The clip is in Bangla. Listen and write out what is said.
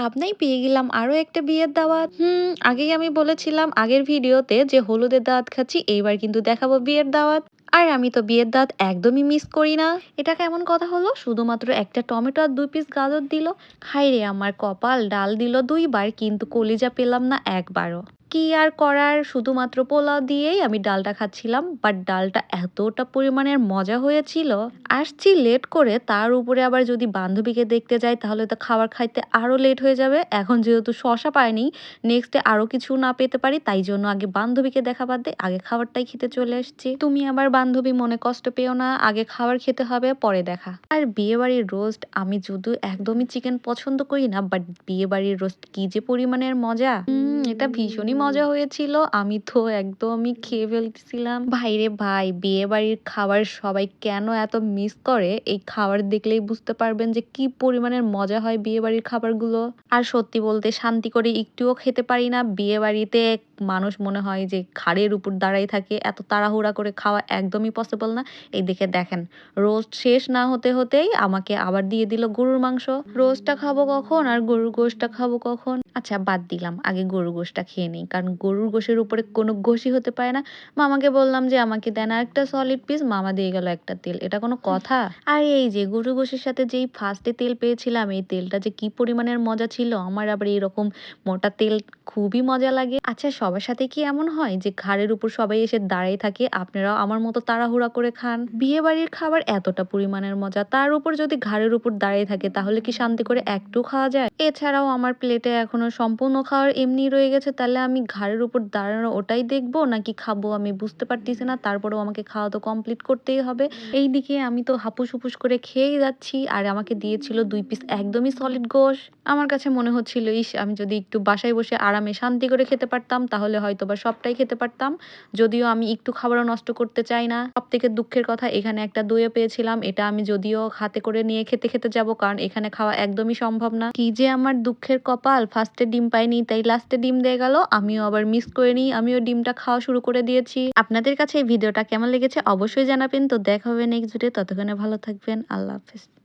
পাবনায় পেয়ে গেলাম আরো একটা বিয়ের দাওয়াত। আগেই আমি বলেছিলাম আগের ভিডিওতে যে হলুদের দাওয়াত খাচ্ছি, এইবার কিন্তু দেখাবো বিয়ের দাওয়াত। আর আমি তো বিয়ের দাওয়াত একদমই মিস করি না। এটা কেমন কথা হলো, শুধুমাত্র একটা টমেটো আর 2 পিস গাজর দিল। হায়রে আমার কপাল, ডাল দিল 2বার কিন্তু কলিজা পেলাম না একবারও। কি আর করার, শুধুমাত্র পোলাও দিয়েই আমি ডালটা খাচ্ছিলাম, বাট ডালটা এতটা পরিমাণের মজা হয়েছিল। আসছি লেট করে, তার উপরে আবার যদি বান্ধবীকে দেখতে যাই তাহলে তো খাবার খাইতে আরো লেট হয়ে যাবে। এখন যেহেতু শশা পাইনি, নেক্সটে আরো কিছু না পেতে পারি, তাই জন্য আগে বান্ধবীকে দেখা বাদ দিয়ে আগে খাবারটাই খেতে চলে এসেছি। তুমি আবার বান্ধবী মনে কষ্ট পেও না, আগে খাবার খেতে হবে পরে দেখা। আর বিয়ে বাড়ির রোস্ট, আমি যদিও একদমই চিকেন পছন্দ করি না, বাট বিয়ে বাড়ির রোস্ট কি যে পরিমাণের মজা। এটা ভীষণই মজা হয়েছিল, আমি তো একদমই খেয়ে ফেলতেছিলাম। ভাইরে ভাই, বিয়ে বাড়ির খাবার সবাই কেন এত মিস করে, এই খাবার দেখলেই বুঝতে পারবেন যে কি পরিমাণের মজা হয় বিয়ে বাড়ির খাবারগুলো। আর সত্যি বলতে শান্তি করে একটুও খেতে পারি না বিয়ে বাড়িতে। মানুষ মনে হয় যে ঘাড়ের উপর দাঁড়াই থাকে, এত তাড়াহুড়া করে খাওয়া একদমই পসিবল না। এই দিকে দেখেন, রোস্ট শেষ না হতে হতেই আমাকে আবার দিয়ে দিল গরুর মাংস। রোস্টটা খাবো কখন আর গরুর গোশটা খাবো কখন? আচ্ছা বাদ দিলাম, আগে গরুর গোশটা খেয়ে নেই, কারণ গরুর গোশের উপরে কোনো গোশই হতে পারে না। মামাকে বললাম যে আমাকে দেন আর একটা সলিড পিস, মামা দিয়ে গেল একটা তেল। এটা কোনো কথা? আর এই যে গরুর গোশের সাথে যেই ফার্স্টে তেল পেয়েছিলাম, এই তেলটা যে কি পরিমাণের মজা ছিল। আমার আবার এরকম মোটা তেল খুবই মজা লাগে। আচ্ছা সবার সাথে কি এমন হয় যে ঘাড়ের উপর সবাই এসে দাঁড়াই থাকে, আপনারাও আমার মতো তাড়াহুড়া করে খান? বিয়ে বাড়ির খাবার এতটা পরিমাণের মজা, তার উপর যদি ঘাড়ের উপর দাঁড়িয়ে থাকে তাহলে কি শান্তি করে একটু খাওয়া যায়? এছাড়াও আমার প্লেটে এখনো সম্পূর্ণ খাওয়ার এমনি রয়ে গেছে, তাহলে আমি ঘাড়ের উপর দাঁড়ানো ওটাই দেখবো নাকি খাবো আমি বুঝতে পারতেছি না। তারপরেও আমাকে খাওয়া তো কমপ্লিট করতেই হবে। এইদিকে আমি তো হাপুস হুপুস করে খেয়েই যাচ্ছি, আর আমাকে দিয়েছিল 2 পিস একদমই সলিড গোশ। আমার কাছে মনে হচ্ছিল, ইস আমি যদি একটু বাসায় বসে আরামে শান্তি করে খেতে পারতাম তাহলে হয়তো বা সবটাই খেতে পারতাম। যদিও আমি একটু খাবারও নষ্ট করতে চাই না। সব থেকে দুঃখের কথা, এখানে একটা দইও পেয়েছিলাম, এটা আমি যদিও হাতে করে নিয়ে খেতে খেতে যাব, কারণ এখানে খাওয়া একদমই সম্ভব না। কি যে আমার দুঃখের কপাল, ফার্স্টে ডিম পাইনি তাই লাস্টে ডিম দিয়ে গেল, আমিও আবার মিস করে নিই, আমিও ডিমটা খাওয়া শুরু করে দিয়েছি। আপনাদের কাছে এই ভিডিওটা কেমন লেগেছে অবশ্যই জানাবেন। তো দেখা হবে নেক্সট ভিডিও, ততক্ষণে ভালো থাকবেন, আল্লাহ হাফেজ।